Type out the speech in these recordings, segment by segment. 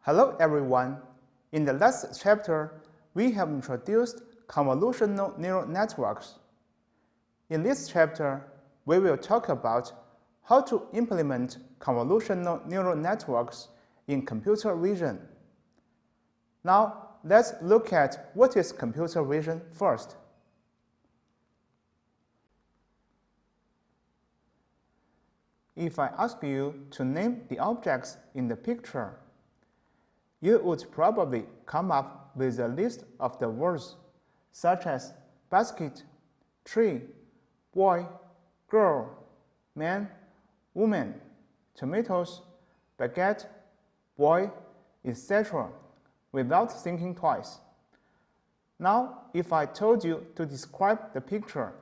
Hello everyone. In the last chapter, we have introduced convolutional neural networks. In this chapter, we will talk about how to implement convolutional neural networks in computer vision. Now, let's look at what is computer vision first. If I ask you to name the objects in the picture, you would probably come up with a list of the words such as basket, tree, boy, girl, man, woman, tomatoes, baguette, boy, etc. without thinking twice. Now, if I told you to describe the picture,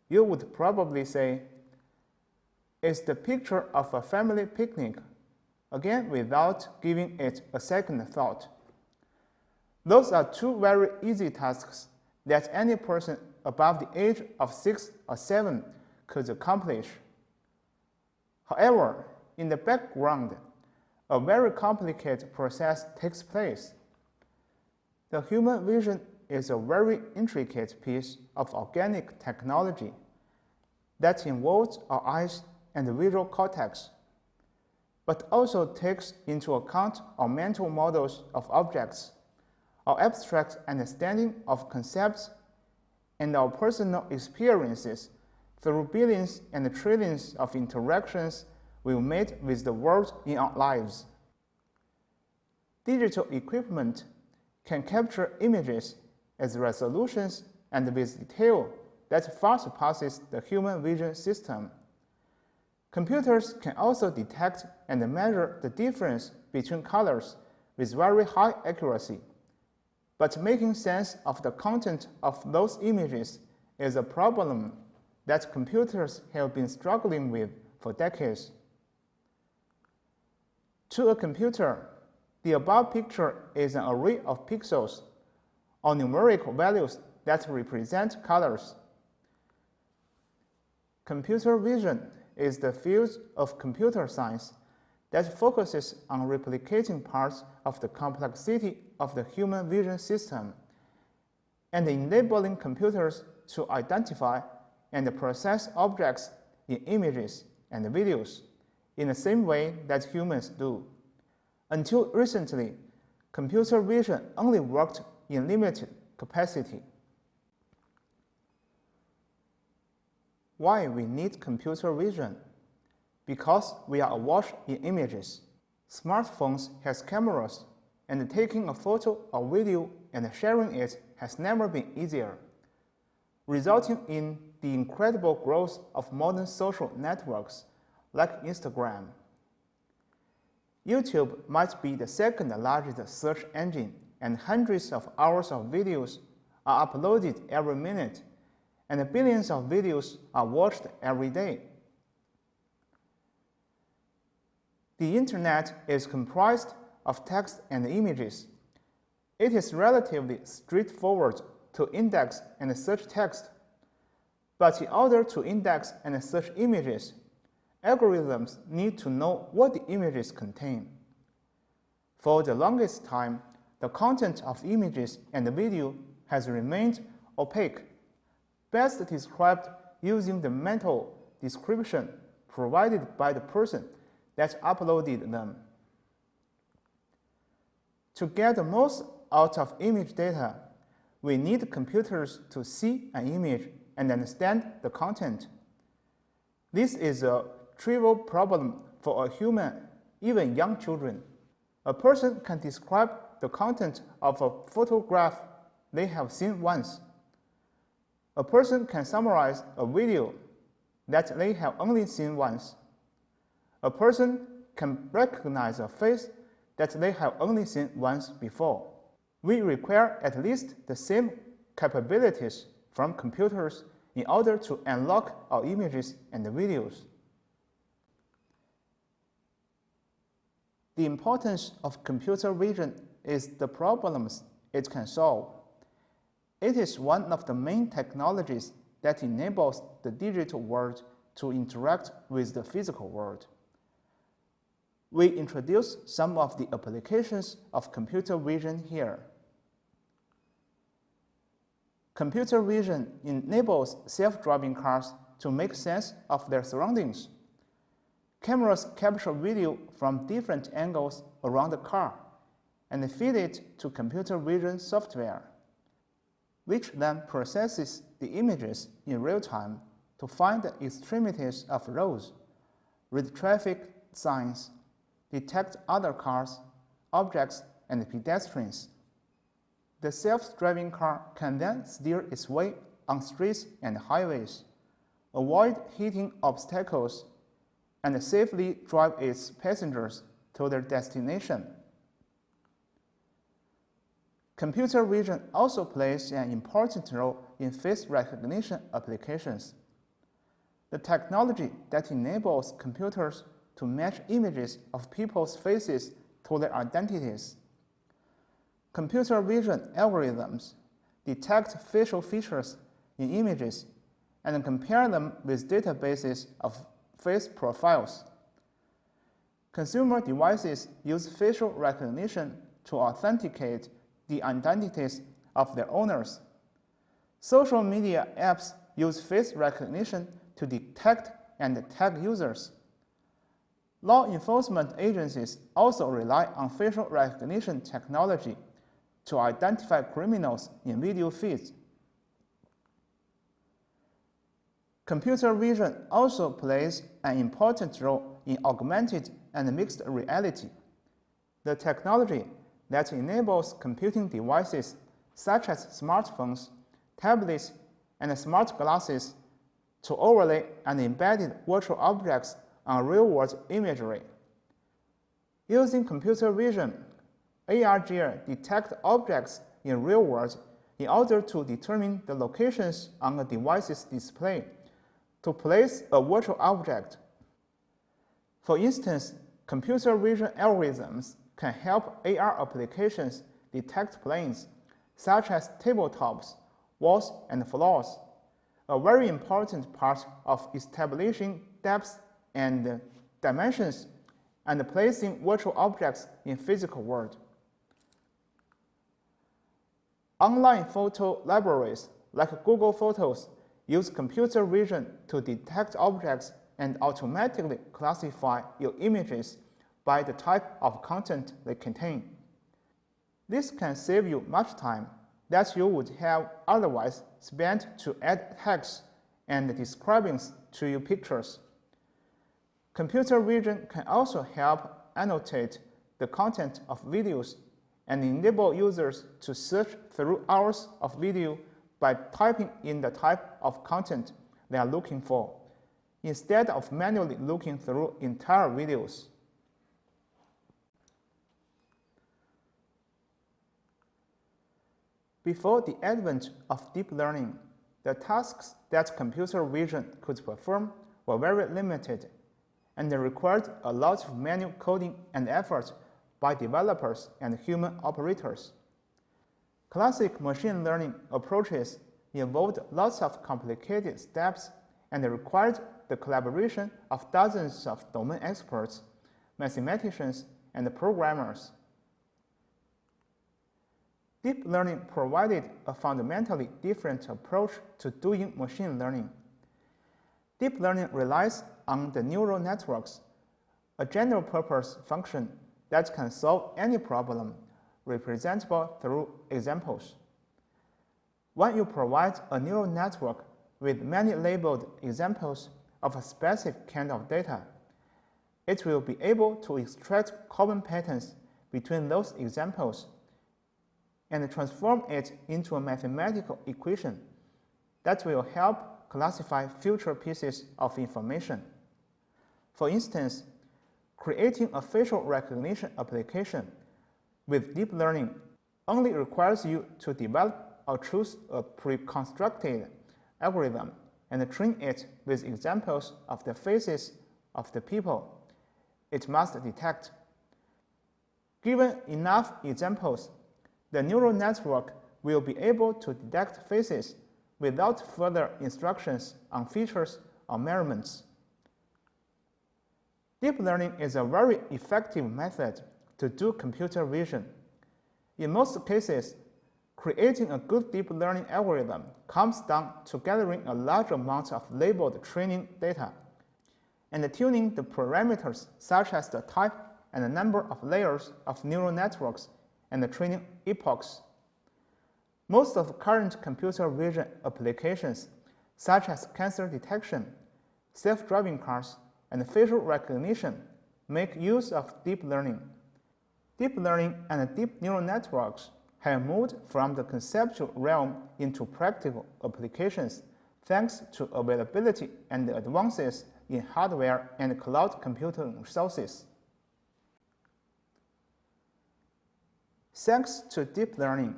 you would probably say, "It's the picture of a family picnic," again without giving it a second thought. Those are two very easy tasks that any person above the age of 6 or 7 could accomplish. However, in the background, a very complicated process takes place. The human vision is a very intricate piece of organic technology that involves our eyes and the visual cortex, but also takes into account our mental models of objects, our abstract understanding of concepts, and our personal experiences through billions and trillions of interactions we've made with the world in our lives. Digital equipment can capture images at resolutions and with detail that far surpasses the human vision system. Computers can also detect and measure the difference between colors with very high accuracy. But making sense of the content of those images is a problem that computers have been struggling with for decades. To a computer, the above picture is an array of pixels or numeric values that represent colors. Computer vision is the field of computer science that focuses on replicating parts of the complexity of the human vision system and enabling computers to identify and process objects in images and videos in the same way that humans do. Until recently, computer vision only worked in limited capacity. Why we need computer vision? Because we are awash in images. Smartphones has cameras, and taking a photo or video and sharing it has never been easier, resulting in the incredible growth of modern social networks like Instagram. YouTube might be the second largest search engine, and hundreds of hours of videos are uploaded every minute, and billions of videos are watched every day. The internet is comprised of text and images. It is relatively straightforward to index and search text. But in order to index and search images, algorithms need to know what the images contain. For the longest time, the content of images and video has remained opaque, best described using the mental description provided by the person that uploaded them. To get the most out of image data, we need computers to see an image and understand the content. This is a trivial problem for a human, even young children. A person can describe the content of a photograph they have seen once. A person can summarize a video that they have only seen once. A person can recognize a face that they have only seen once before. We require at least the same capabilities from computers in order to unlock our images and videos. The importance of computer vision is the problems it can solve. It is one of the main technologies that enables the digital world to interact with the physical world. We introduce some of the applications of computer vision here. Computer vision enables self-driving cars to make sense of their surroundings. Cameras capture video from different angles around the car and feed it to computer vision software, which then processes the images in real time to find the extremities of roads, read traffic signs, detect other cars, objects, and pedestrians. The self-driving car can then steer its way on streets and highways, avoid hitting obstacles, and safely drive its passengers to their destination. Computer vision also plays an important role in face recognition applications. The technology that enables computers to match images of people's faces to their identities. Computer vision algorithms detect facial features in images and compare them with databases of face profiles. Consumer devices use facial recognition to authenticate the identities of their owners. Social media apps use face recognition to detect and tag users. Law enforcement agencies also rely on facial recognition technology to identify criminals in video feeds. Computer vision also plays an important role in augmented and mixed reality, the technology that enables computing devices such as smartphones, tablets, and smart glasses to overlay and embedded virtual objects on real-world imagery. Using computer vision, AR gear detects objects in real world in order to determine the locations on a device's display to place a virtual object. For instance, computer vision algorithms can help AR applications detect planes, such as tabletops, walls, and floors, a very important part of establishing depth and dimensions and placing virtual objects in physical world. Online photo libraries like Google Photos use computer vision to detect objects and automatically classify your images by the type of content they contain. This can save you much time that you would have otherwise spent to add text and descriptions to your pictures. Computer vision can also help annotate the content of videos and enable users to search through hours of video by typing in the type of content they are looking for, instead of manually looking through entire videos. Before the advent of deep learning, the tasks that computer vision could perform were very limited, and they required a lot of manual coding and effort by developers and human operators. Classic machine learning approaches involved lots of complicated steps and required the collaboration of dozens of domain experts, mathematicians, and programmers. Deep learning provided a fundamentally different approach to doing machine learning. Deep learning relies on the neural networks, a general-purpose function that can solve any problem representable through examples. When you provide a neural network with many labeled examples of a specific kind of data, it will be able to extract common patterns between those examples and transform it into a mathematical equation that will help classify future pieces of information. For instance, creating a facial recognition application with deep learning only requires you to develop or choose a pre-constructed algorithm and train it with examples of the faces of the people it must detect. Given enough examples, the neural network will be able to detect faces without further instructions on features or measurements. Deep learning is a very effective method to do computer vision. In most cases, creating a good deep learning algorithm comes down to gathering a large amount of labeled training data and tuning the parameters such as the type and the number of layers of neural networks and the training epochs. Most of current computer vision applications, such as cancer detection, self-driving cars, and facial recognition, make use of deep learning. Deep learning and deep neural networks have moved from the conceptual realm into practical applications thanks to availability and advances in hardware and cloud computing resources. Thanks to deep learning,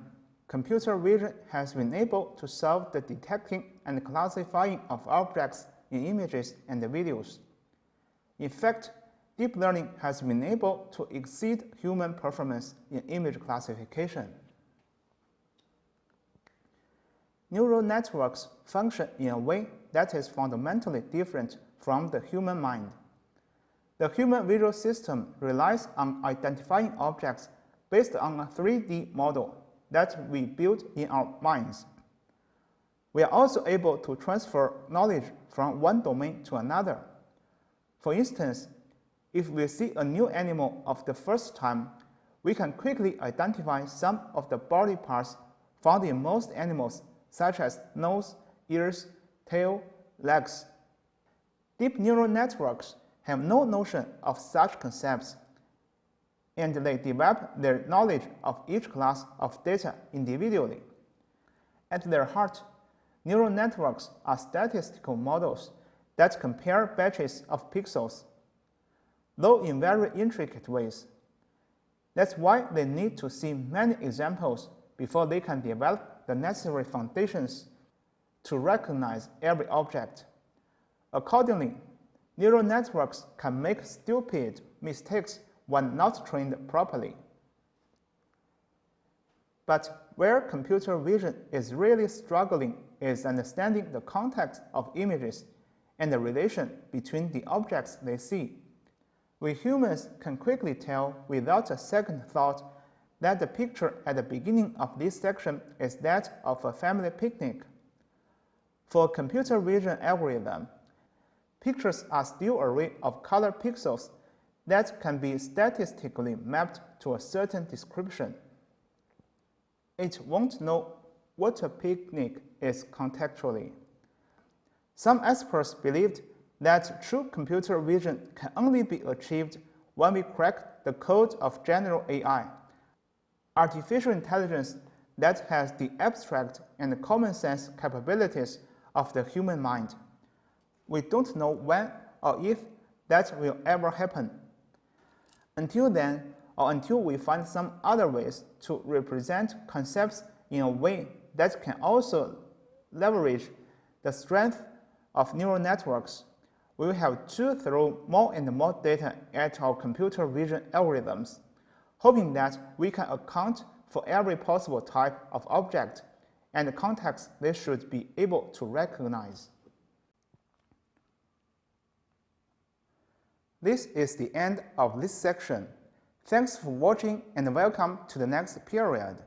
computer vision has been able to solve the detecting and classifying of objects in images and videos. In fact, deep learning has been able to exceed human performance in image classification. Neural networks function in a way that is fundamentally different from the human mind. The human visual system relies on identifying objects based on a 3D model that we build in our minds. We are also able to transfer knowledge from one domain to another. For instance, if we see a new animal of the first time, we can quickly identify some of the body parts found in most animals, such as nose, ears, tail, legs. Deep neural networks have no notion of such concepts, and they develop their knowledge of each class of data individually. At their heart, neural networks are statistical models that compare batches of pixels, though in very intricate ways. That's why they need to see many examples before they can develop the necessary foundations to recognize every object. Accordingly, neural networks can make stupid mistakes when not trained properly. But where computer vision is really struggling is understanding the context of images and the relation between the objects they see. We humans can quickly tell without a second thought that the picture at the beginning of this section is that of a family picnic. For a computer vision algorithm, pictures are still an array of color pixels that can be statistically mapped to a certain description. It won't know what a picnic is contextually. Some experts believed that true computer vision can only be achieved when we crack the code of general AI, artificial intelligence that has the abstract and common sense capabilities of the human mind. We don't know when or if that will ever happen. Until then, or until we find some other ways to represent concepts in a way that can also leverage the strength of neural networks, we will have to throw more and more data at our computer vision algorithms, hoping that we can account for every possible type of object and context they should be able to recognize. This is the end of this section. Thanks for watching and welcome to the next period.